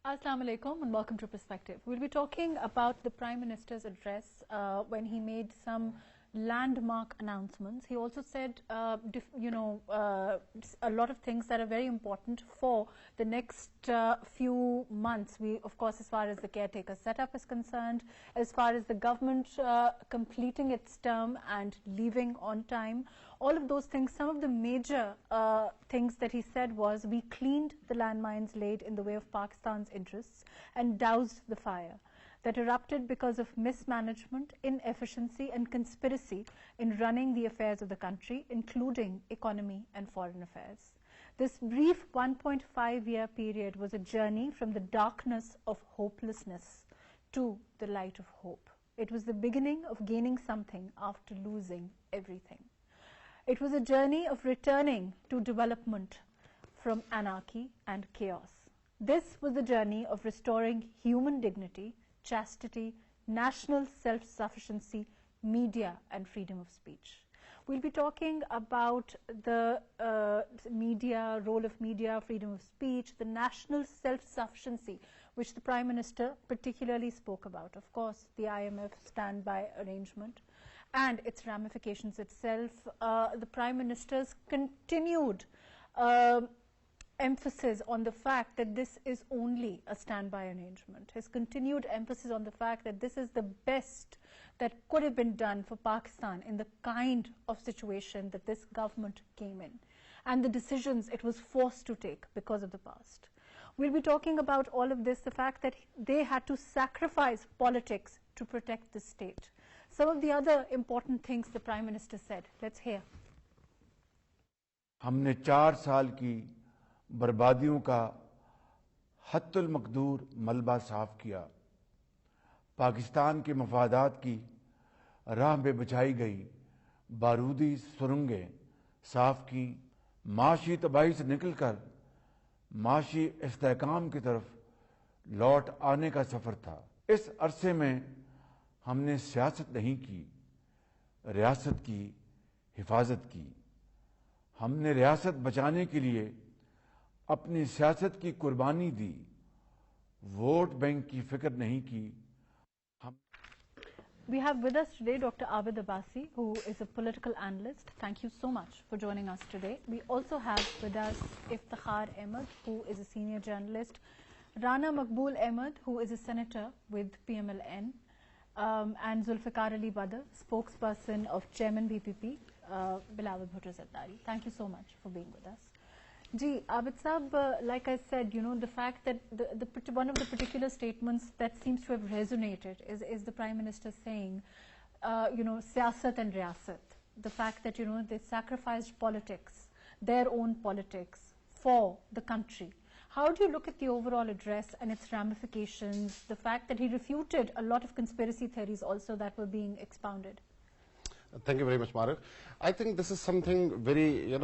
Assalamu alaikum and welcome to Perspective. We'll be talking about the Prime Minister's address when he made some landmark announcements. He also said, a lot of things that are very important for the next few months. Of course, as far as the caretaker setup is concerned, as far as the government completing its term and leaving on time, all of those things, some of the major things that he said was, we cleaned the landmines laid in the way of Pakistan's interests and doused the fire that erupted because of mismanagement, inefficiency and conspiracy in running the affairs of the country, including economy and foreign affairs. This brief 1.5-year period was a journey from the darkness of hopelessness to the light of hope. It was the beginning of gaining something after losing everything. It was a journey of returning to development from anarchy and chaos. This was the journey of restoring human dignity, chastity, national self-sufficiency, media and freedom of speech. We'll be talking about the media, role of media, freedom of speech, the national self-sufficiency, which the Prime Minister particularly spoke about. Of course, the IMF standby arrangement and its ramifications itself. The Prime Minister's continued emphasis on the fact that this is only a standby arrangement. His continued emphasis on the fact that this is the best that could have been done for Pakistan in the kind of situation that this government came in and the decisions it was forced to take because of the past. We'll be talking about all of this, the fact that they had to sacrifice politics to protect the state. Some of the other important things the Prime Minister said. Let's hear. हमने 4 साल की बर्बादियों का हत्तुल मकदूर मलबा साफ किया। पाकिस्तान के मफादात की राह में बिछाई गई बारूदी सुरंगें साफ की। माशी तबाही से निकलकर माशी इस्तेहकाम की तरफ लौट आने का सफर था। इस अरसे में हमने सियासत नहीं की, रियासत की हिफाजत की। हमने रियासत बचाने के लिए अपनी सियासत की कुर्बानी दी, वोट बैंक की फिक्र नहीं की। We have with us today Dr. Abid Abbasi, who is a political analyst. Thank you so much for joining us today. We also have with us Iftikhar Ahmad, who is a senior journalist, Rana Maqbool Ahmad, who is a senator with PMLN, and Zulfikar Ali Badr, spokesperson of Chairman BPP, Bilawal Bhutto Zardari. Thank you so much for being with us. Ji, Abid Saab, like I said, the fact that one of the particular statements that seems to have resonated is the Prime Minister saying, siyasat and riyasat. The fact that, they sacrificed politics, their own politics, for the country. How do you look at the overall address and its ramifications, the fact that he refuted a lot of conspiracy theories also that were being expounded? Thank you very much, Maruk. I think this is something very,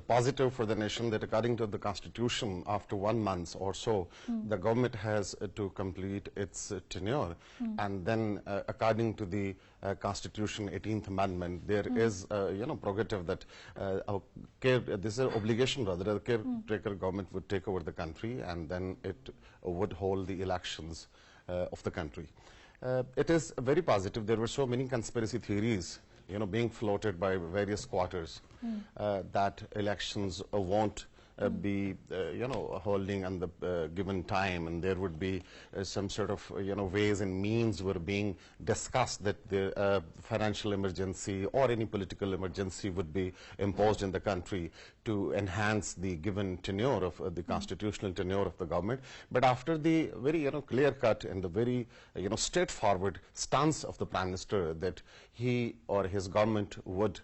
positive for the nation, that according to the Constitution, after 1 month or so, the government has to complete its tenure. And then, according to the Constitution 18th Amendment, there is, prerogative that this is an obligation, rather, the caretaker government would take over the country and then it would hold the elections of the country. It is very positive. There were so many conspiracy theories being floated by various quarters that elections won't be, holding on the given time, and there would be some sort of, ways and means were being discussed that the financial emergency or any political emergency would be imposed in the country to enhance the given tenure of the constitutional tenure of the government. But after the very, clear cut and the very, straightforward stance of the Prime Minister that he or his government would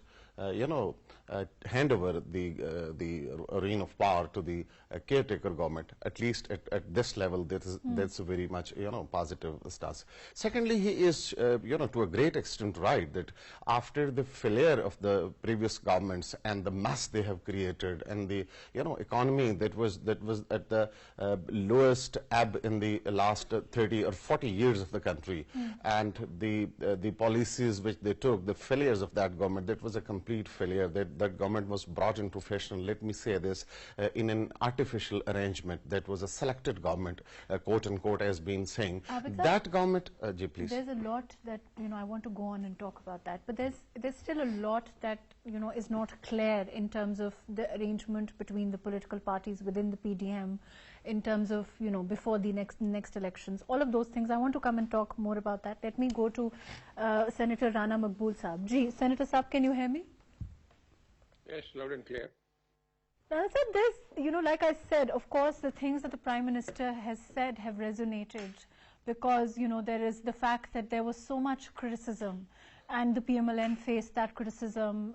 hand over the reign of power to the caretaker government, at least at this level, that's a very much positive stance. Secondly, he is to a great extent right that after the failure of the previous governments and the mess they have created and the economy that was at the lowest ebb in the last 30 or 40 years of the country, and the policies which they took, the failures of that government, that was a complete failure. That that government was brought into fashion, let me say this, in an artificial arrangement. That was a selected government, quote unquote, has been saying. That government, please. There's a lot that, I want to go on and talk about that, but there's still a lot that, is not clear in terms of the arrangement between the political parties within the PDM, in terms of, before the next elections. All of those things, I want to come and talk more about that. Let me go to Senator Rana Maqbool Saab. Senator Saab, can you hear me? Yes, loud and clear. Now, so this, like I said, of course, the things that the Prime Minister has said have resonated because, there is the fact that there was so much criticism and the PMLN faced that criticism,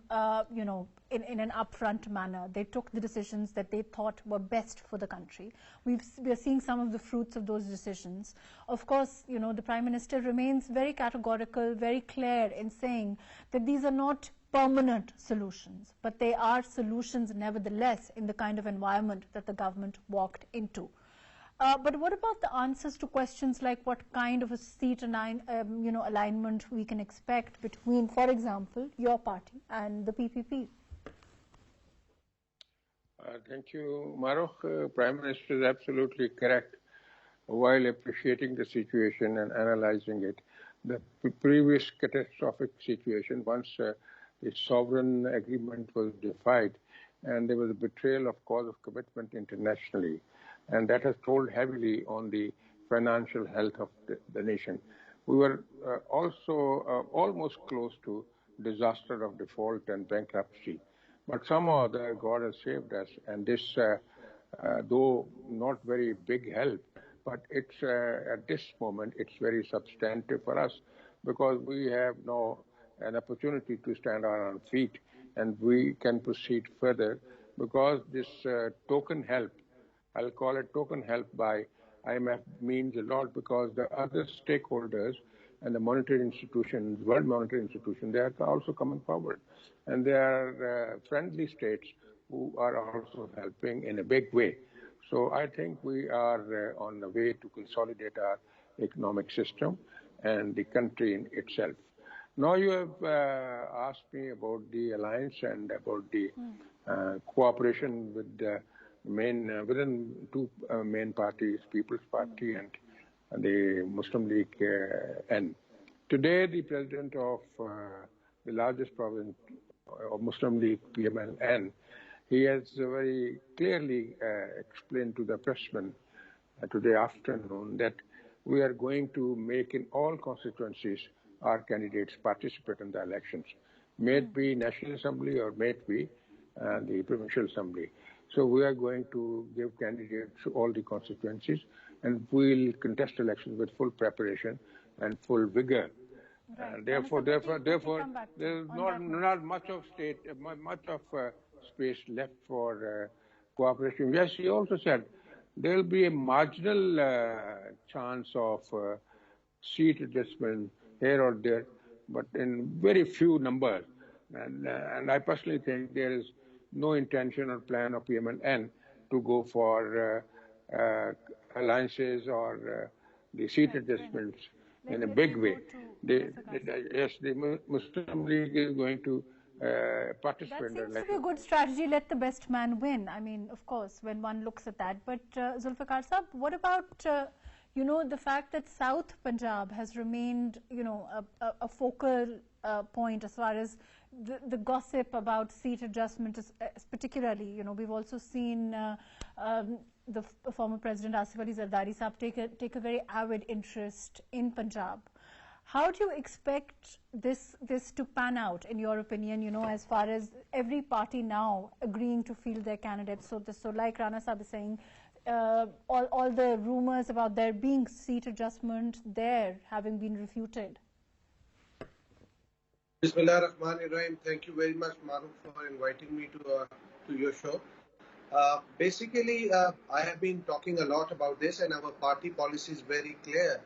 in an upfront manner. They took the decisions that they thought were best for the country. We are seeing some of the fruits of those decisions. Of course, the Prime Minister remains very categorical, very clear in saying that these are not permanent solutions, but they are solutions nevertheless in the kind of environment that the government walked into. But what about the answers to questions like what kind of a seat alignment we can expect between, for example, your party and the PPP? Thank you, Maruf. Prime Minister is absolutely correct while appreciating the situation and analyzing it. The previous catastrophic situation, once the sovereign agreement was defied and there was a betrayal of cause of commitment internationally, and that has told heavily on the financial health of the nation. We were also almost close to disaster of default and bankruptcy. But somehow or other, God has saved us, and this, though not very big help, but it's at this moment, it's very substantive for us because we have now an opportunity to stand on our feet and we can proceed further because this token help, I'll call it token help by IMF, means a lot because the other stakeholders and the monetary institutions, World Monetary Institution, they are also coming forward. And there are friendly states who are also helping in a big way. So I think we are on the way to consolidate our economic system and the country in itself. Now you have asked me about the alliance and about the cooperation with the within two main parties, People's Party and the Muslim League N. Today, the president of the largest province of Muslim League, PMLN, he has very clearly explained to the pressmen today afternoon that we are going to make in all constituencies our candidates participate in the elections, may it be National Assembly or may it be the Provincial Assembly. So we are going to give candidates to all the constituencies and we'll contest elections with full preparation and full vigor. Right. And therefore, there's not much of space left for cooperation. Yes, he also said there will be a marginal chance of seat adjustment here or there, but in very few numbers. And I personally think there is no intention or plan of PMLN to go for alliances or the seat adjustments in a big way. Yes, the Muslim League is going to participate. That seems to be a good strategy. Let the best man win. I mean, of course, when one looks at that. But Zulfikar Saab, what about the fact that South Punjab has remained, a focal point as far as the gossip about seat adjustment, particularly, we've also seen the former President Asif Ali Zardari Saab take a very avid interest in Punjab. How do you expect this to pan out, in your opinion, as far as every party now agreeing to field their candidates? So like Rana Saab is saying, all the rumors about there being seat adjustment there having been refuted. Bismillah Rahman Rahim. Thank you very much, Maruf, for inviting me to your show. Basically, I have been talking a lot about this, and our party policy is very clear,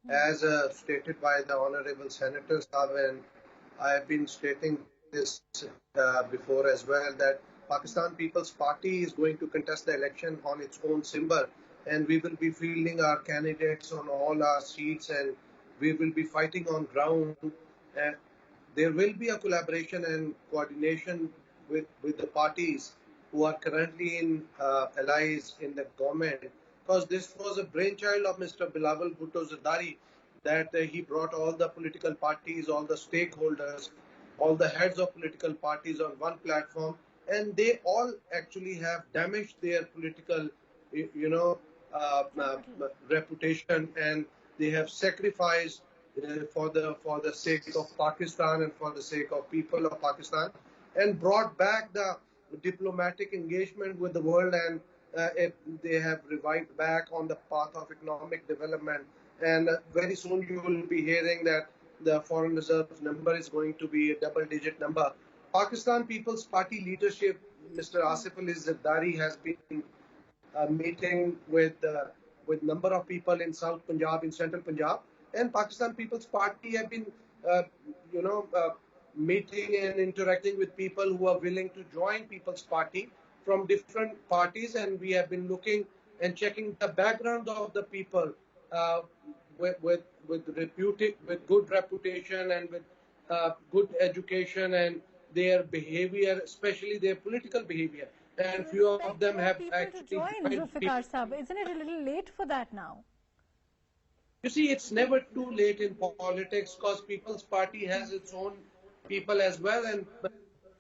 as stated by the Honorable Senator Saab, and I have been stating this before as well, that Pakistan People's Party is going to contest the election on its own symbol, and we will be fielding our candidates on all our seats, and we will be fighting on ground. There will be a collaboration and coordination with the parties who are currently in allies in the government, because this was a brainchild of Mr. Bilawal Bhutto Zardari, that he brought all the political parties, all the stakeholders, all the heads of political parties on one platform, and they all actually have damaged their political, you know, reputation, and they have sacrificed for the sake of Pakistan and for the sake of people of Pakistan, and brought back the diplomatic engagement with the world, and they have revived back on the path of economic development. And very soon you will be hearing that the foreign reserve number is going to be a double-digit number. Pakistan People's Party leadership, Mr. Asif Ali Zardari, has been meeting with number of people in South Punjab, in Central Punjab, and Pakistan People's Party have been, uh, you know, meeting and interacting with people who are willing to join People's Party from different parties, and we have been looking and checking the background of the people uh, with good reputation and with good education and their behavior, especially their political behavior. Do And you few of expect them more have people to actually join, joined. Zulfikar Sahib? Isn't it a little late for that now? You see, it's never too late in politics, because People's Party has its own people as well, and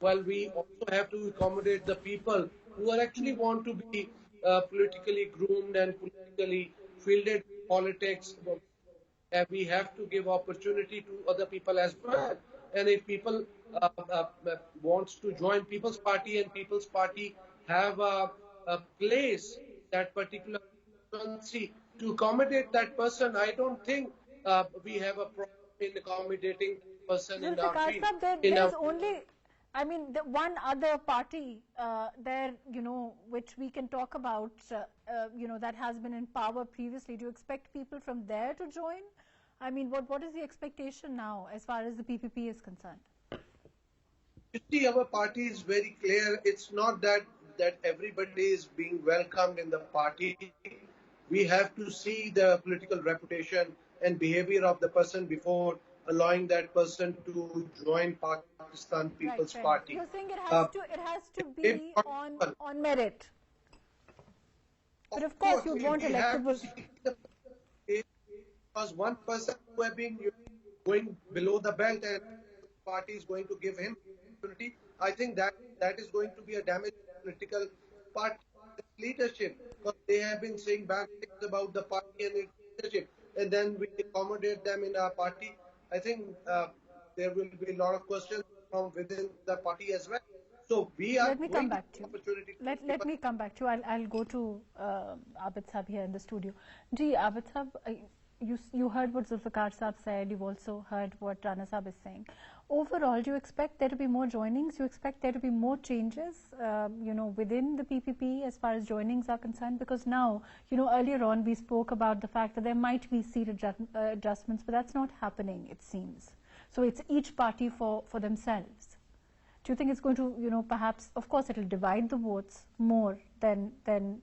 well, we also have to accommodate the people who are actually want to be politically groomed and politically fielded in politics. We have to give opportunity to other people as well. And if people wants to join People's Party, and People's Party have a place that particular constituency to accommodate that person, I don't think we have a problem in accommodating that person in our Zulfikar field. Sahib, In there's our only, I mean, the one other party there, you know, which we can talk about, you know, that has been in power previously. Do you expect people from there to join? I mean, what is the expectation now as far as the PPP is concerned? You see, our party is very clear. It's not that everybody is being welcomed in the party. We have to see the political reputation and behavior of the person before allowing that person to join Pakistan Right, People's fair enough. Party. You're saying Uh, it has to if be possible, on merit. But of of course, course, you want we have to electable. see the because one person who have been going below the belt, and party is going to give him opportunity, I think that is going to be a damage to political party leadership, because they have been saying bad things about the party and its leadership, and then we accommodate them in our party. I think there will be a lot of questions from within the party as well. So we are Let me come going to back to give you. opportunity to Let people. me come back to you. I'll go to Abid Sahib here in the studio. Ji, Abid Sahib, you heard what Zulfikar Sahib said. You've also heard what Rana Sahib is saying. Overall, do you expect there to be more joinings? Do you expect there to be more changes, you know, within the PPP as far as joinings are concerned? Because now, you know, earlier on we spoke about the fact that there might be seat adjustments, but that's not happening, it seems. So it's each party for themselves. Do you think it's going to, you know, perhaps, of course, it will divide the votes more than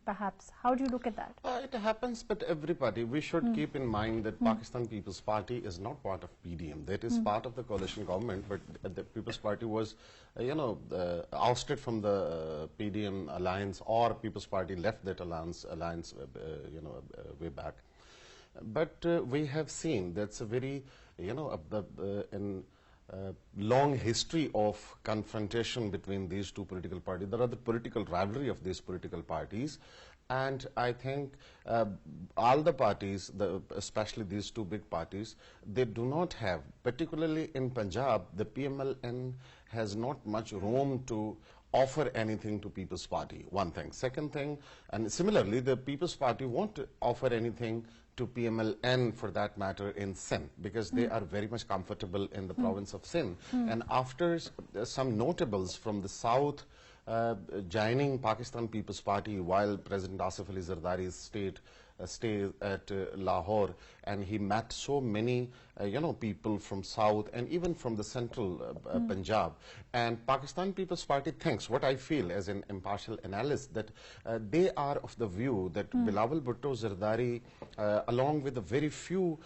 perhaps? How do you look at that? It happens, but everybody, we should keep in mind that Pakistan People's Party is not part of PDM. That is part of the coalition government, but the People's Party was, ousted from the PDM alliance, or People's Party left that alliance way back. But we have seen that's a very, long history of confrontation between these two political parties. There are the political rivalry of these political parties, and I think all the parties, especially these two big parties, they do not have, particularly in Punjab, the PMLN has not much room to offer anything to People's Party, one thing. Second thing, and similarly, the People's Party won't offer anything to PMLN for that matter in Sindh, because they are very much comfortable in the province of Sindh. And after some notables from the south joining Pakistan People's Party while President Asif Ali Zardari's state stay at Lahore, and he met so many people from South and even from the central Punjab. And Pakistan People's Party thinks, what I feel as an impartial analyst, that they are of the view that Bilawal Bhutto Zardari, along with a very few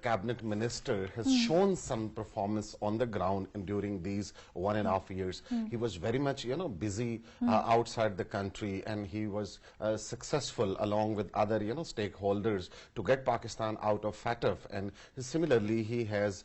cabinet minister, has shown some performance on the ground during these 1.5 years. He was very much busy outside the country, and he was successful along with other stakeholders to get Pakistan out of FATF. And similarly, he has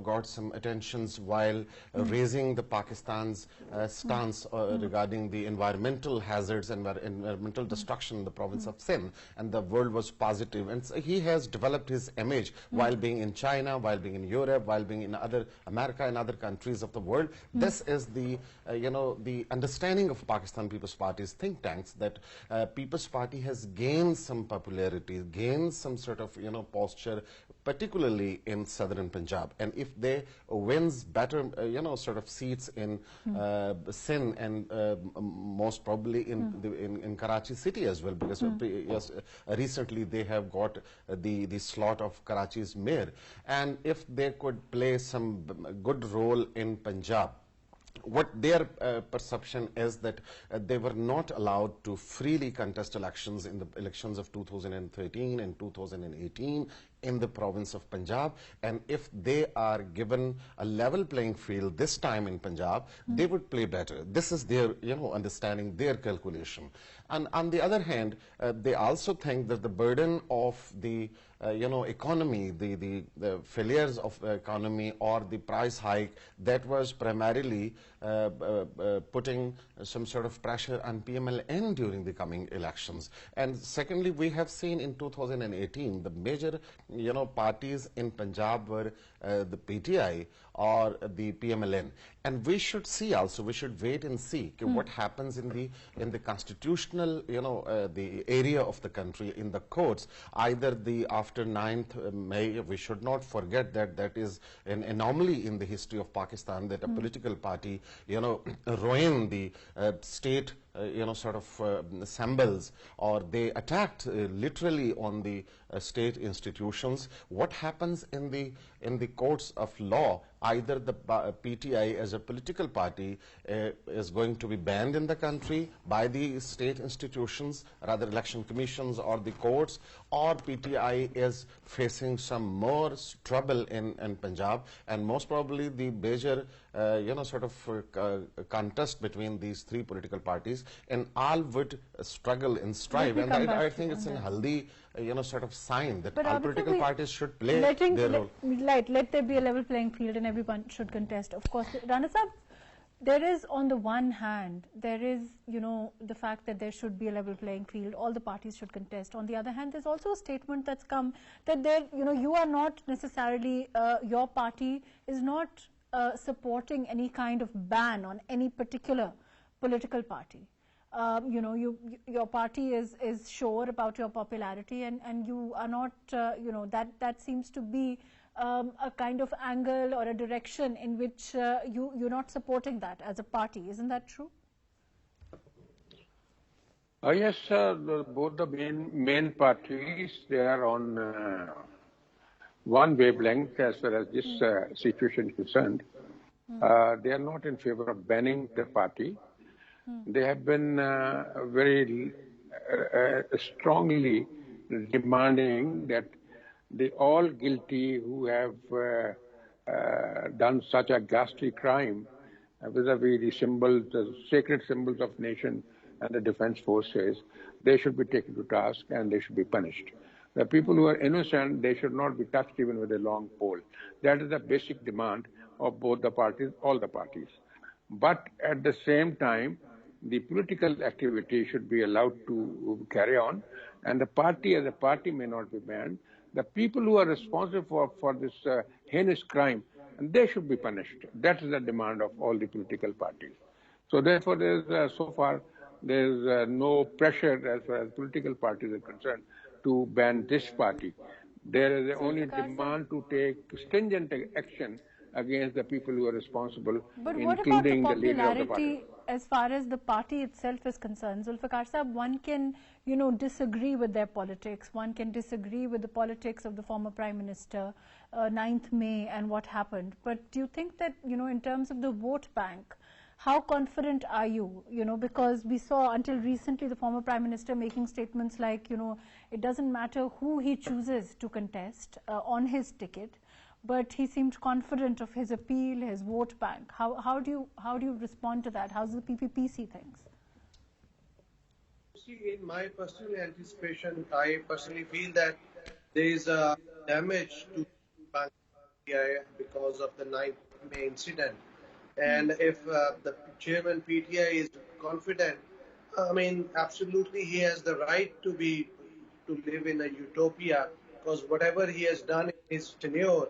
got some attentions while raising the Pakistan's stance regarding the environmental hazards and environmental destruction in the province of Sindh, and the world was positive. And so he has developed his image while being in China, while being in Europe, while being in other America and other countries of the world. This is the the understanding of Pakistan People's Party's think tanks, that People's Party has gained some popularity, gained some sort of posture, particularly in southern Punjab. And if they wins better sort of seats in Sindh and most probably in Karachi city as well, because recently they have got the slot of Karachi's mayor, and if they could play some good role in Punjab, what their perception is that they were not allowed to freely contest elections in the elections of 2013 and 2018 in the province of Punjab, and if they are given a level playing field this time in Punjab, they would play better. This is their understanding, their calculation. And on the other hand, they also think that the burden of the economy, the failures of the economy or the price hike, that was primarily putting some sort of pressure on PMLN during the coming elections. And secondly, we have seen in 2018 the major parties in Punjab were the PTI or the PMLN. And we should see also, we should wait and see what happens in the constitutional, the area of the country, in the courts. Either after 9th May, we should not forget that that is an anomaly in the history of Pakistan, that a political party, ruined the state sort of symbols, or they attacked literally on the state institutions. What happens in the courts of law? Either the PTI as a political party is going to be banned in the country by the state institutions, rather election commissions or the courts, or PTI is facing some more trouble in Punjab, and most probably the major sort of contest between these three political parties, and all would struggle and strive. And I think it's a healthy sort of sign that all political parties should play their role. Let there be a level playing field and everyone should contest. Of course, Rana Sahab, there is, on the one hand, there is, the fact that there should be a level playing field, all the parties should contest. On the other hand, there's also a statement that's come that there, you are not necessarily, your party is not supporting any kind of ban on any particular political party. Your party is sure about your popularity, and you are not, that seems to be a kind of angle or a direction in which you're not supporting that as a party. Isn't that true? Yes, both the main parties, they are on one wavelength as far as this situation is concerned. They are not in favor of banning the party. They have been very strongly demanding that the all guilty who have done such a ghastly crime vis-a-vis the symbols, the sacred symbols of nation and the defense forces, they should be taken to task and they should be punished. The people who are innocent, they should not be touched even with a long pole. That is the basic demand of both the parties, all the parties. But at the same time, the political activity should be allowed to carry on, and the party as a party may not be banned. The people who are responsible for this heinous crime, and they should be punished. That is the demand of all the political parties. So therefore, so far, there is no pressure as far as political parties are concerned to ban this party. There is only demand to take stringent action against the people who are responsible, but what about the including the leader of the party. popularity as far as the party itself is concerned? Zulfikar Saab, one can, disagree with their politics. One can disagree with the politics of the former Prime Minister, 9th May and what happened. But do you think that, in terms of the vote bank, how confident are you? Because we saw until recently the former Prime Minister making statements like, it doesn't matter who he chooses to contest on his ticket, but he seemed confident of his appeal, his vote bank. How do you respond to that? How does the PPP see things? See, in my personal anticipation, I personally feel that there is a damage to PTI because of the 9th May incident. And if the chairman PTI is confident, I mean, absolutely he has the right to live in a utopia, because whatever he has done in his tenure,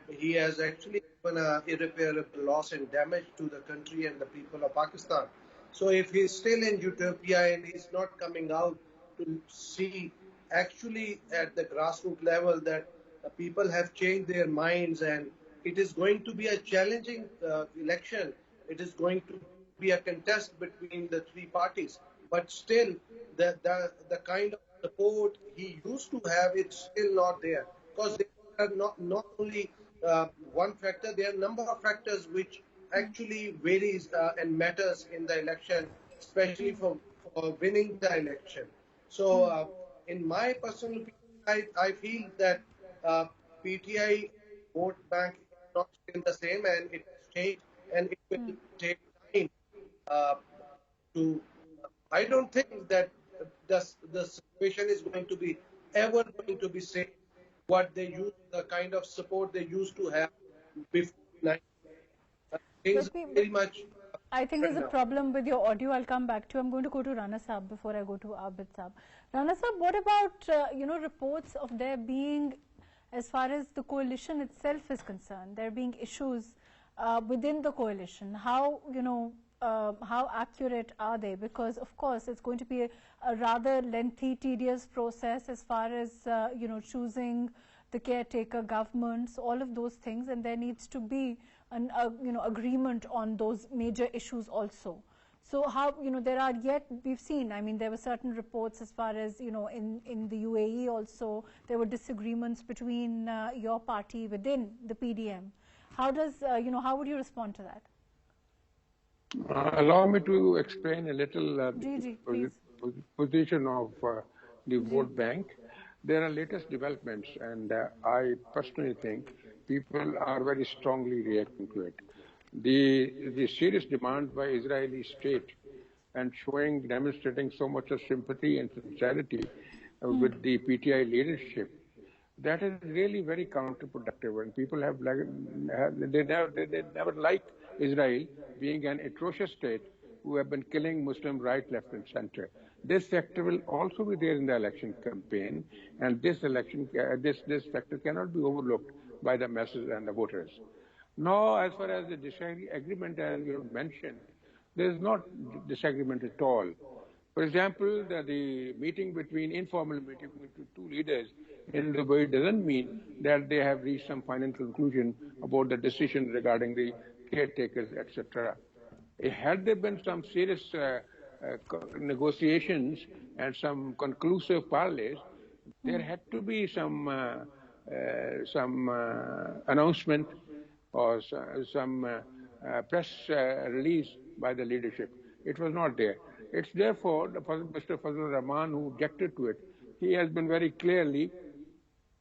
he has actually given an irreparable loss and damage to the country and the people of Pakistan. So if he's still in utopia and he's not coming out to see actually at the grassroots level that people have changed their minds, and it is going to be a challenging election. It is going to be a contest between the three parties. But still, the kind of support he used to have, it's still not there. Because there are not only one factor, there are a number of factors which actually varies and matters in the election, especially for winning the election. So, in my personal opinion, I feel that PTI vote bank is not still the same, and it has changed, and it will take time to. I don't think that the situation is going to be ever going to be same. What they use, the kind of support they used to have before 9. Things very much. I think there's a problem with your audio. I'll come back to you. I'm going to go to Rana Saab before I go to Abid Saab. Rana Saab, what about reports of there being, as far as the coalition itself is concerned, there being issues within the coalition? How accurate are they? Because of course it's going to be a rather lengthy, tedious process as far as choosing the caretaker governments, all of those things, and there needs to be an agreement on those major issues also. So how, there are yet, we've seen, I mean, there were certain reports as far as, in the UAE also, there were disagreements between your party within the PDM. How does, how would you respond to that? Allow me to explain a little position of the vote bank. There are latest developments, and I personally think people are very strongly reacting to it. The serious demand by Israeli state and demonstrating so much of sympathy and sincerity with the PTI leadership, that is really very counterproductive. And people they never liked Israel being an atrocious state who have been killing Muslims right, left, and center. This factor will also be there in the election campaign, and this factor cannot be overlooked by the masses and the voters. Now, as far as the disagreement, as you mentioned, there is not disagreement at all. For example, the informal meeting between two leaders in Dubai doesn't mean that they have reached some final conclusion about the decision regarding the caretakers, etc. Had there been some serious negotiations and some conclusive parleys, there had to be some announcement or some press release by the leadership. It was not there. It's therefore Mr. Fazlur Rahman who objected to it. He has been very clearly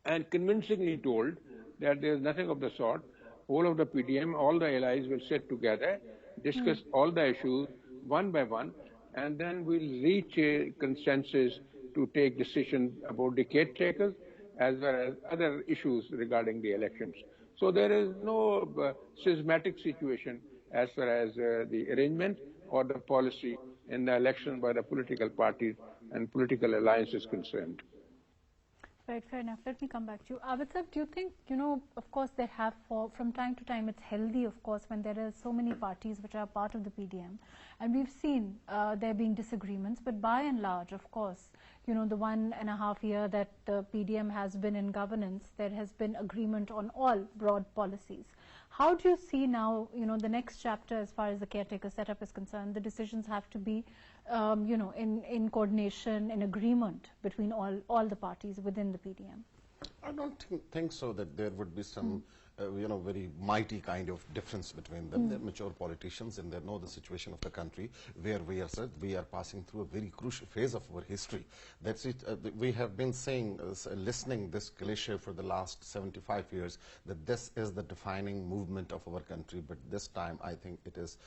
and convincingly told that there is nothing of the sort. All of the PDM, all the allies will sit together, discuss all the issues one by one, and then we'll reach a consensus to take decisions about the caretakers as well as other issues regarding the elections. So there is no schismatic situation as far as the arrangement or the policy in the election by the political parties and political alliances concerned. Right, fair enough. Let me come back to you. Abid Sahab, do you think, of course they have, from time to time, it's healthy, of course, when there are so many parties which are part of the PDM. And we've seen there being disagreements, but by and large, of course, the 1.5 year that the PDM has been in governance, there has been agreement on all broad policies. How do you see now, the next chapter as far as the caretaker setup is concerned? The decisions have to be, in coordination, in agreement between all the parties within the PDM. I don't think so that there would be some, very mighty kind of difference between them. They're mature politicians and they know the situation of the country where we are passing through a very crucial phase of our history. That's it. We have been saying, listening this cliche for the last 75 years, that this is the defining movement of our country. But this time, I think it is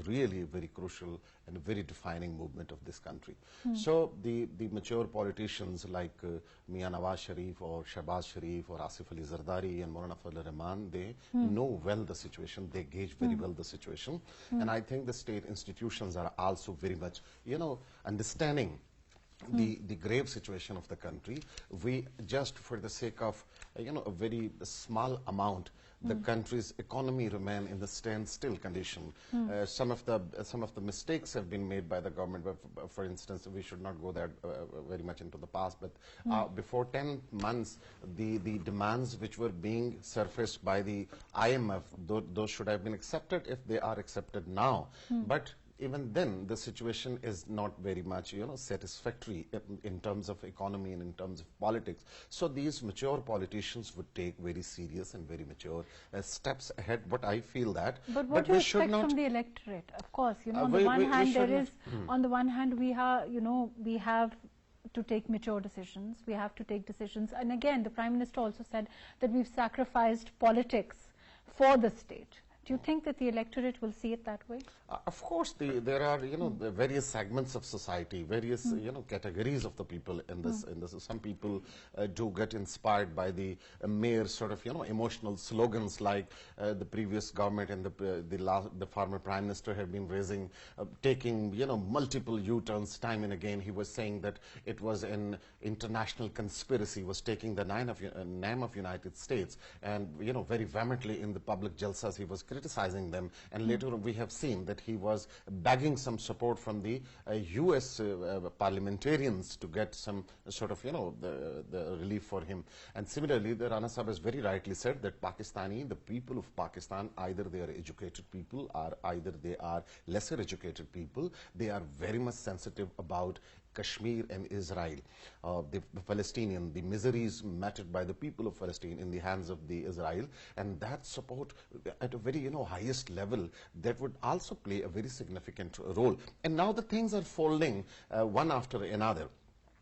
really a very crucial and a very defining movement of this country. So the mature politicians like Mian Nawaz Sharif or Shahbaz Sharif or Asif Ali Zardari and Maulana Fazl Rahman, they know well the situation, they gauge very well the situation. And I think the state institutions are also very much, understanding the grave situation of the country. We just for the sake of, a very small amount, the country's economy remain in the standstill condition. Some of the mistakes have been made by the government. But for instance, we should not go there very much into the past. But before 10 months, the demands which were being surfaced by the IMF, those should have been accepted if they are accepted now. But even then, the situation is not very much, satisfactory in terms of economy and in terms of politics. So these mature politicians would take very serious and very mature steps ahead. But I feel that. But what do you expect from the electorate? Of course, on the one hand, on the one hand, we have to take mature decisions. We have to take decisions. And again, the Prime Minister also said that we've sacrificed politics for the state. Do you think that the electorate will see it that way? Of course, there are the various segments of society, various categories of the people in this. Some people do get inspired by the mere sort of emotional slogans like the previous government and the former Prime Minister have been raising, taking multiple U-turns time and again. He was saying that it was an international conspiracy, was taking the name of United States, and very vehemently in the public jalsas he was criticizing them, and later we have seen that he was begging some support from the US parliamentarians to get some sort of the relief for him. And similarly, the Rana Sahib has very rightly said that the people of Pakistan, either they are educated people or either they are lesser educated people. They are very much sensitive about Kashmir and Israel, the Palestinian, the miseries meted by the people of Palestine in the hands of the Israel, and that support at a very highest level, that would also play a very significant role. And now the things are folding one after another.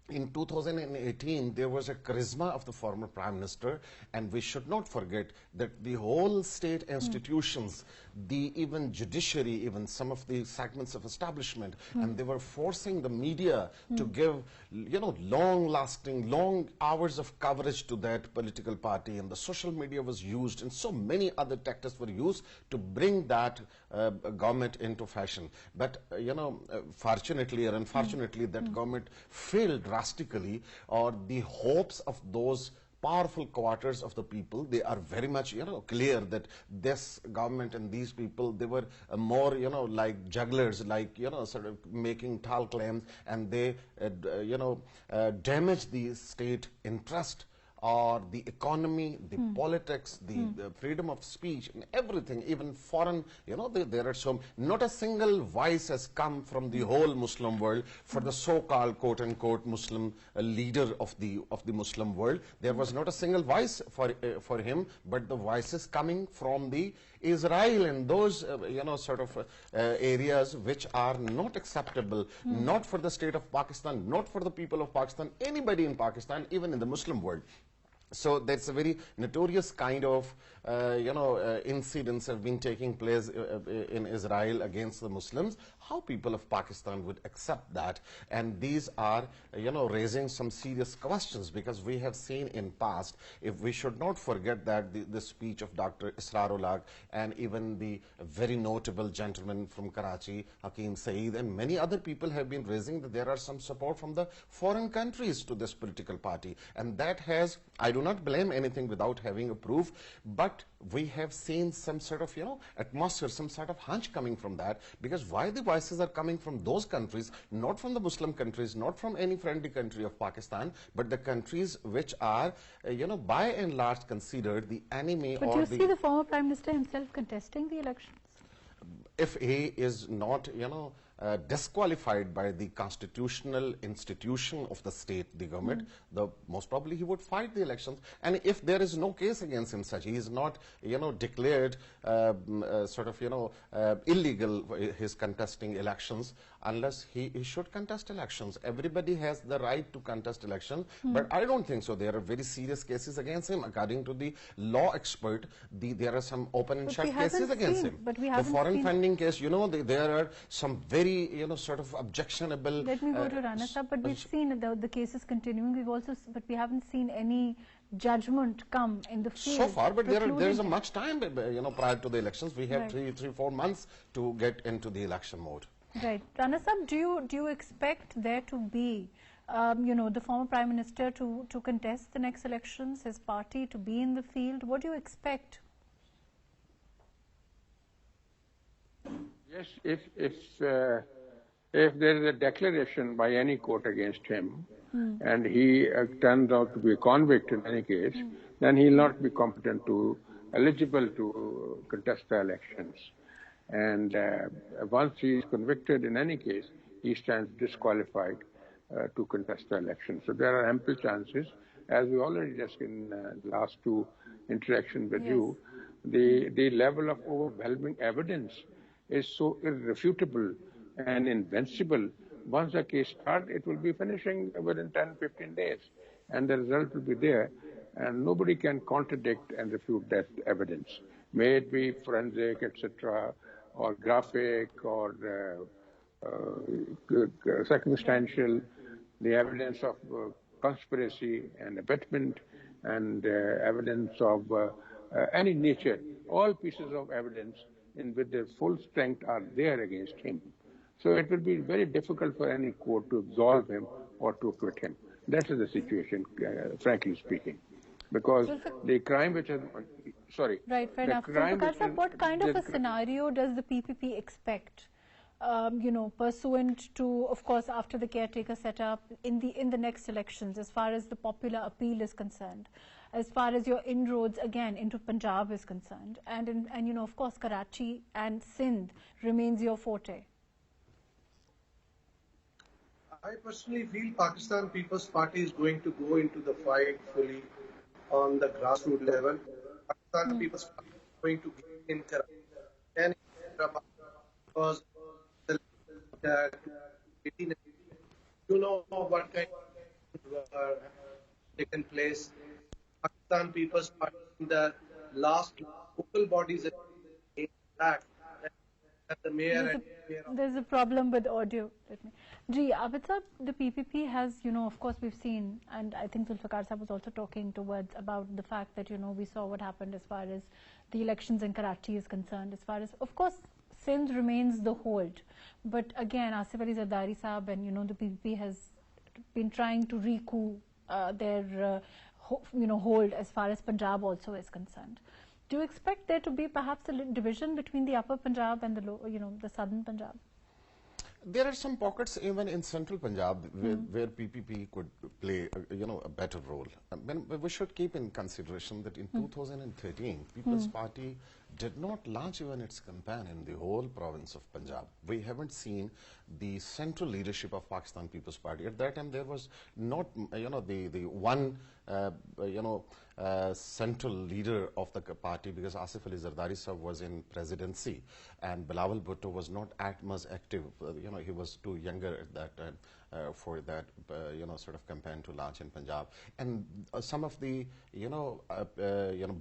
In 2018, there was a charisma of the former Prime Minister, and we should not forget that the whole state institutions, the even judiciary, even some of the segments of establishment, and they were forcing the media to give, long-lasting, long hours of coverage to that political party, and the social media was used, and so many other tactics were used to bring that government into fashion. But, fortunately or unfortunately, that government failed drastically, or the hopes of those powerful quarters of the people, they are very much, clear that this government and these people, they were more, like jugglers, like, sort of making tall claims, and they, damage the state interest or the economy, the politics, the freedom of speech, and everything, even foreign, there are some, not a single voice has come from the whole Muslim world for the so-called quote-unquote Muslim leader of the Muslim world. There was not a single voice for him, but the voices coming from the Israel and those, areas which are not acceptable, not for the state of Pakistan, not for the people of Pakistan, anybody in Pakistan, even in the Muslim world. So that's a very notorious kind of, incidents have been taking place in Israel against the Muslims. How people of Pakistan would accept that? And these are, raising some serious questions, because we have seen in past, if we should not forget that the speech of Dr. Israrullah and even the very notable gentleman from Karachi, Hakim Saeed, and many other people have been raising that there are some support from the foreign countries to this political party. And that has, I do not blame anything without having a proof, but we have seen some sort of, atmosphere, some sort of hunch coming from that, because why the voices are coming from those countries, not from the Muslim countries, not from any friendly country of Pakistan, but the countries which are, by and large considered the enemy. But or you see the former Prime Minister himself contesting the elections. If he is not, disqualified by the constitutional institution of the state, the government, most probably he would fight the elections. And if there is no case against him, such he is not, declared illegal, his contesting elections, unless he should contest elections. Everybody has the right to contest elections, but I don't think so. There are very serious cases against him. According to the law expert, there are some open and shut cases against him. But we the haven't foreign seen funding case, there are some very, sort of objectionable. Let me go to Rana Sahab, but we've seen the cases continuing. But we haven't seen any judgment come in the field. So far, but there is a much time, prior to the elections. We have Right. 4 months to get into the election mode. Right. Rana Sahab, do you expect there to be, the former Prime Minister to contest the next elections, his party to be in the field? What do you expect? Yes, if there is a declaration by any court against him, and he turns out to be a convict in any case, then he will not be eligible to contest the elections. And once he is convicted in any case, he stands disqualified to contest the election. So there are ample chances, as we already discussed in the last two interactions with you, the level of overwhelming evidence is so irrefutable and invincible. Once the case starts, it will be finishing within 10-15 days, and the result will be there, and nobody can contradict and refute that evidence. May it be forensic, etc., or graphic, or circumstantial, the evidence of conspiracy and abetment, and evidence of any nature. All pieces of evidence with their full strength are there against him. So it will be very difficult for any court to absolve him or to acquit him. That is the situation, frankly speaking. Because the crime which has... Sorry. Right, fair enough. What kind of a scenario does the PPP expect? Pursuant to, of course, after the caretaker setup in the next elections, as far as the popular appeal is concerned, as far as your inroads again into Punjab is concerned, and of course Karachi and Sindh remains your forte. I personally feel Pakistan People's Party is going to go into the fight fully on the grassroots level. Pakistan People's Party is going to get in Karachi and because you know what kind of taken place. Pakistan People's Party in the last local bodies that the mayor there's a problem with audio. Abid Sahab, the PPP has, of course we've seen, and I think Zulfikar Sahab was also talking about the fact that, we saw what happened as far as the elections in Karachi is concerned, as far as, of course, Sindh remains the hold. But again, Asif Ali Zardari Sahab and, the PPP has been trying to recoup their, hold as far as Punjab also is concerned. Do you expect there to be perhaps a division between the upper Punjab and the southern Punjab? There are some pockets even in central Punjab where PPP could play, a better role. We should keep in consideration that in 2013, People's Party did not launch even its campaign in the whole province of Punjab. We haven't seen the central leadership of Pakistan People's Party. At that time, there was not, the one, central leader of the party, because Asif Ali Zardari Sahab was in presidency and Bilawal Bhutto was not as much active. He was too younger at that time for that, sort of campaign to launch in Punjab. And some of the,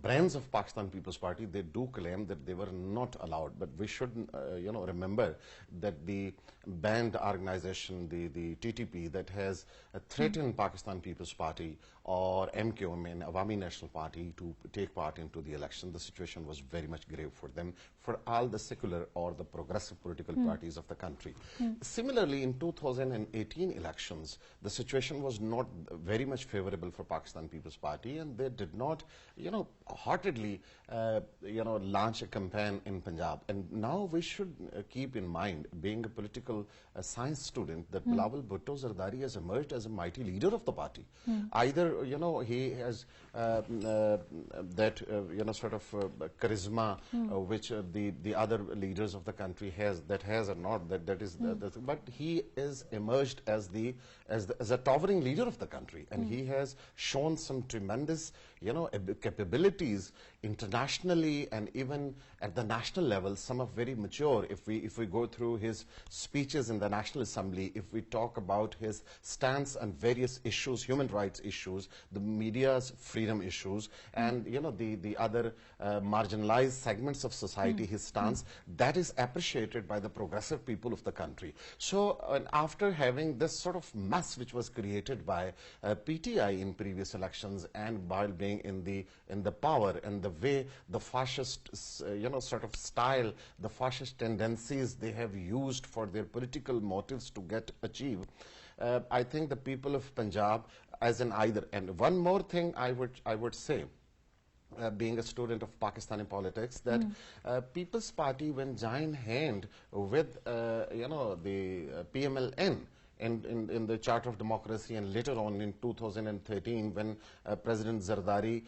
brands of Pakistan People's Party, they do claim that they were not allowed. But we should, remember that the banned organization, the TTP, that has threatened Pakistan People's Party or MQM and Awami National Party to take part into the election, the situation was very much grave for them. For all the secular secular or the progressive political parties of the country. Similarly, in 2018 elections, the situation was not very much favorable for Pakistan People's Party, and they did not, heartedly, launch a campaign in Punjab. And now we should keep in mind, being a political science student, that Bilawal Bhutto Zardari has emerged as a mighty leader of the party. Either, he has that, sort of charisma which the other leaders of the country has or not, that is, but he is emerged as a towering leader of the country, and he has shown some tremendous, capabilities internationally and even at the national level. Some are very mature. If we go through his speeches in the National Assembly, if we talk about his stance on various issues, human rights issues, the media's freedom issues, and the other marginalized segments of society, his stance, that is appreciated by the progressive people of the country. So after having this sort of mess which was created by PTI in previous elections, and while being in the power, and the way the fascist sort of style, the fascist tendencies they have used for their political motives to get achieved, I think the people of Punjab as an either. And one more thing I would say, being a student of Pakistani politics, that People's Party, when joined hand with the PMLN in the Charter of Democracy, and later on in 2013 when President Zardari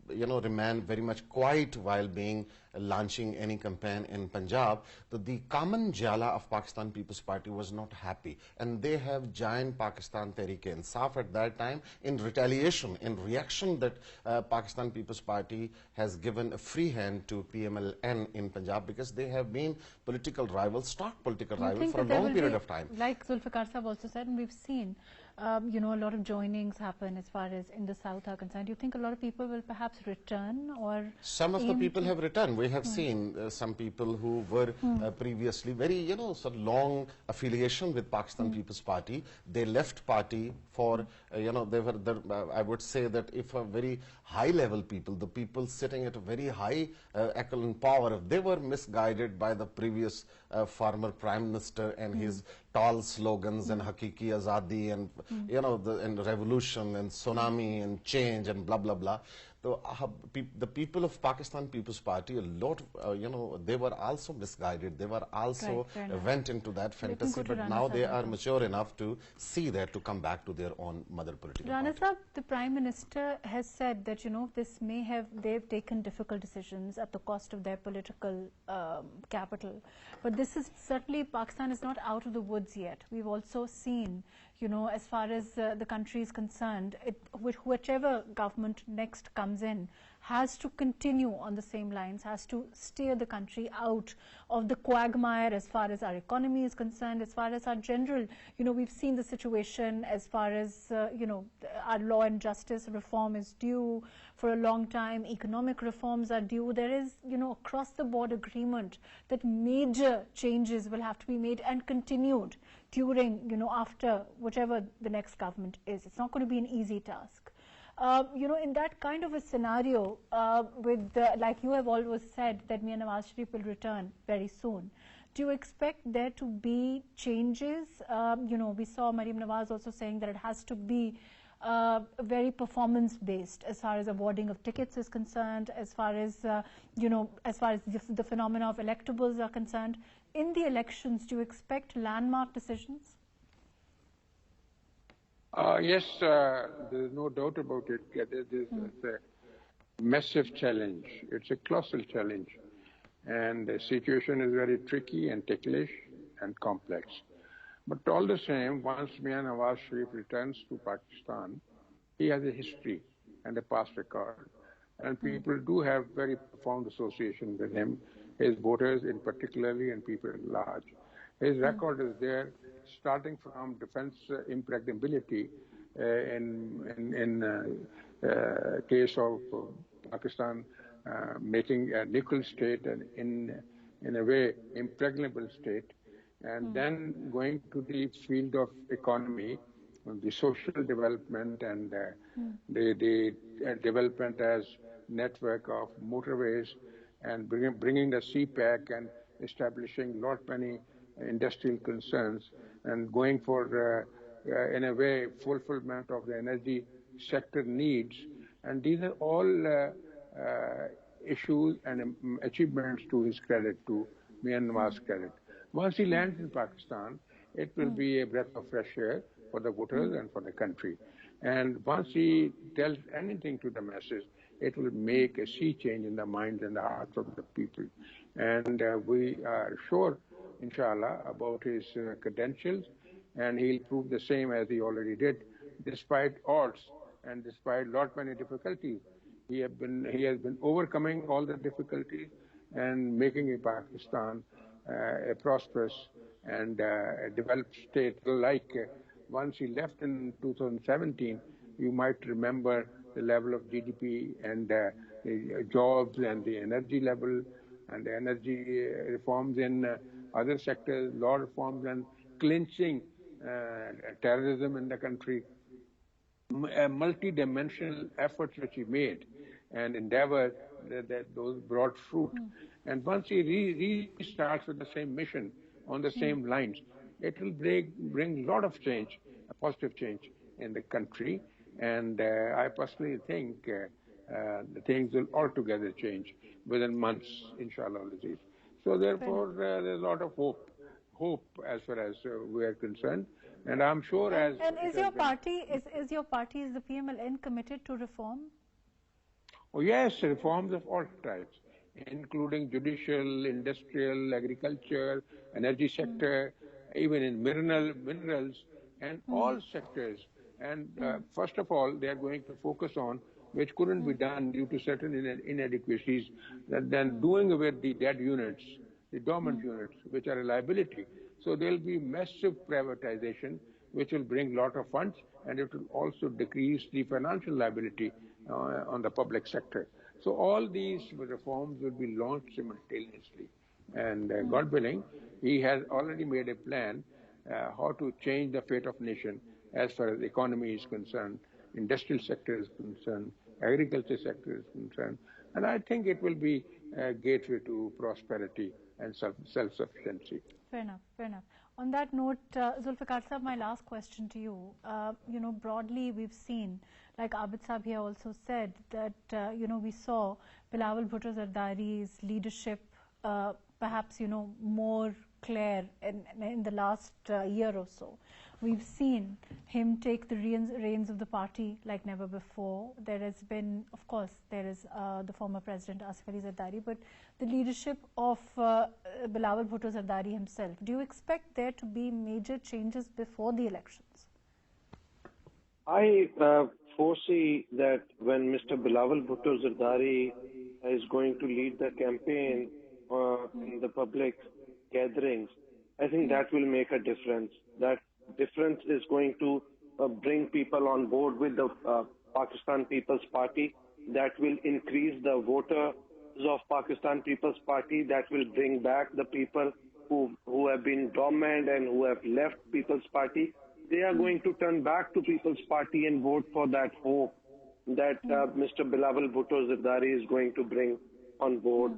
remained very much quiet while being launching any campaign in Punjab, the common jala of Pakistan People's Party was not happy, and they have joined Pakistan Tehreek-e-Insaf at that time in retaliation, in reaction that Pakistan People's Party has given a free hand to PMLN in Punjab, because they have been political rivals, stark political rivals for a long period of time. Like Zulfikar Sahab also said, and we've seen a lot of joinings happen as far as in the south are concerned. Do you think a lot of people will perhaps return, or some of the people have returned? We have seen some people who were previously very, sort of long affiliation with Pakistan People's Party. They left party for, they were, I would say that if a very high level people, the people sitting at a very high echelon power, they were misguided by the previous former Prime Minister and his tall slogans and Hakiki Azadi and, and revolution and tsunami and change and blah, blah, blah. So, the people of Pakistan People's Party, a lot, they were also misguided. They were also went into that fantasy, but now they are mature enough to see that, to come back to their own mother political Rana party. Sahab, the Prime Minister has said that, this may have, they've taken difficult decisions at the cost of their political capital. But this is certainly, Pakistan is not out of the woods yet. We've also seen, as far as the country is concerned, whichever government next comes in has to continue on the same lines, has to steer the country out of the quagmire as far as our economy is concerned, as far as our general, we've seen the situation as far as, our law and justice reform is due for a long time, economic reforms are due. There is, across the board agreement that major changes will have to be made and continued during, after whichever the next government is. It's not going to be an easy task. In that kind of a scenario, like you have always said, that Mian Nawaz Sharif will return very soon. Do you expect there to be changes? We saw Mariam Nawaz also saying that it has to be very performance-based as far as awarding of tickets is concerned, as far as, as far as the phenomena of electables are concerned. In the elections, do you expect landmark decisions? Yes, there's no doubt about it. It's a massive challenge. It's a colossal challenge. And the situation is very tricky and ticklish and complex. But all the same, once Mian Nawaz Sharif returns to Pakistan, he has a history and a past record. And people do have very profound association with him, his voters in particularly and people at large. His record is there, starting from defense impregnability in case of Pakistan making a nuclear state and in a way impregnable state, and then going to the field of economy, the social development and the development as network of motorways, and bringing the CPAC and establishing lot many industrial concerns and going for, in a way, fulfillment of the energy sector needs. And these are all issues and achievements to his credit, to Myanmar's credit. Once he lands in Pakistan, it will be a breath of fresh air for the voters and for the country. And once he tells anything to the masses, it will make a sea change in the minds and the hearts of the people. And we are sure, inshallah, about his credentials, and he'll prove the same as he already did, despite odds and despite lot many difficulties. He has been overcoming all the difficulties and making Pakistan a prosperous and a developed state. Like once he left in 2017, you might remember the level of GDP and the jobs and the energy level and the energy reforms in other sectors, law reforms and clinching terrorism in the country. Multi-dimensional efforts which he made and endeavored that those brought fruit. And once he restarts with the same mission on the same lines, it will bring a lot of change, a positive change in the country. And I personally think the things will altogether change within months, inshallah. So therefore, there's a lot of hope as far as we are concerned. And I'm sure and is your party, is the PMLN committed to reform? Oh yes, reforms of all types, including judicial, industrial, agriculture, energy sector, even in minerals and all sectors. And first of all, they are going to focus on, which couldn't be done due to certain inadequacies, than doing away with the dead units, the dormant units, which are a liability. So there will be massive privatization, which will bring a lot of funds, and it will also decrease the financial liability on the public sector. So all these reforms will be launched simultaneously. And God willing, he has already made a plan how to change the fate of nation as far as the economy is concerned, industrial sector is concerned, agriculture sector is concerned. And I think it will be a gateway to prosperity and self-sufficiency. Fair enough, fair enough. On that note, Zulfikar Sahab, my last question to you. Broadly we've seen, like Abid Sahab here also said, that, we saw Bilawal Bhutto Zardari's leadership perhaps, more clear in the last year or so. We've seen him take the reins of the party like never before. There has been, of course, there is the former President Asif Ali Zardari, but the leadership of Bilawal Bhutto Zardari himself. Do you expect there to be major changes before the elections? I foresee that when Mr. Bilawal Bhutto Zardari is going to lead the campaign in the public gatherings, I think that will make a difference. That difference is going to bring people on board with the Pakistan People's Party. That will increase the voters of Pakistan People's Party. That will bring back the people who have been dormant and who have left People's Party. They are going to turn back to People's Party and vote for that hope that Mr. Bilawal Bhutto Zardari is going to bring on board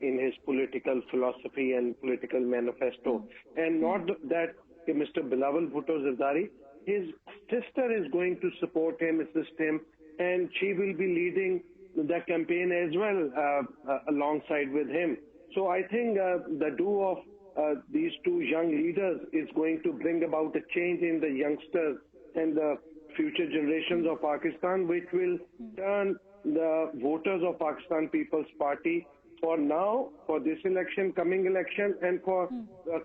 in his political philosophy and political manifesto. And not that Mr. Bilawal Bhutto Zardari, his sister is going to support him, assist him, and she will be leading the campaign as well alongside with him. So I think the duo of these two young leaders is going to bring about a change in the youngsters and the future generations of Pakistan, which will turn the voters of Pakistan People's Party for now, for this election, coming election, and for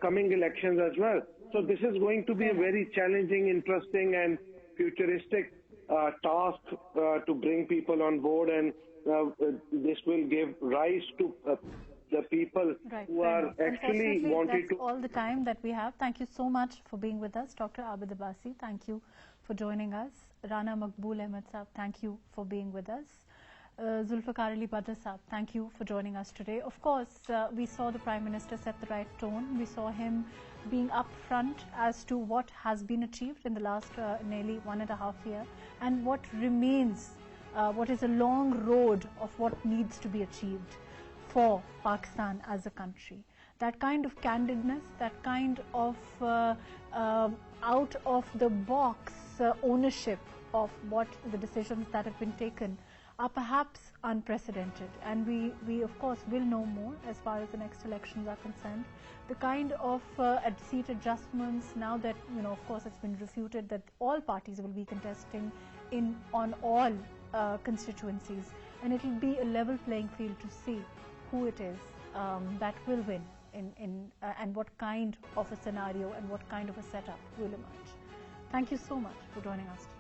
coming elections as well. So this is going to be a very challenging, interesting, and futuristic task to bring people on board, and this will give rise to the people who are actually wanted to. That's all the time that we have. Thank you so much for being with us, Dr. Abid Abbasi. Thank you for joining us. Rana Maqbool Ahmad Sahab, thank you for being with us. Zulfikar Ali Bhutto Sahab, thank you for joining us today. Of course, we saw the Prime Minister set the right tone. We saw him being upfront as to what has been achieved in the last nearly 1.5 years and what remains, what is a long road of what needs to be achieved for Pakistan as a country. that kind of candidness, that kind of out of the box ownership of what the decisions that have been taken are perhaps unprecedented, and we of course will know more as far as the next elections are concerned. The kind of seat adjustments, now that of course it's been refuted that all parties will be contesting on all constituencies, and it will be a level playing field to see who it is that will win and what kind of a scenario and what kind of a setup will emerge. Thank you so much for joining us today.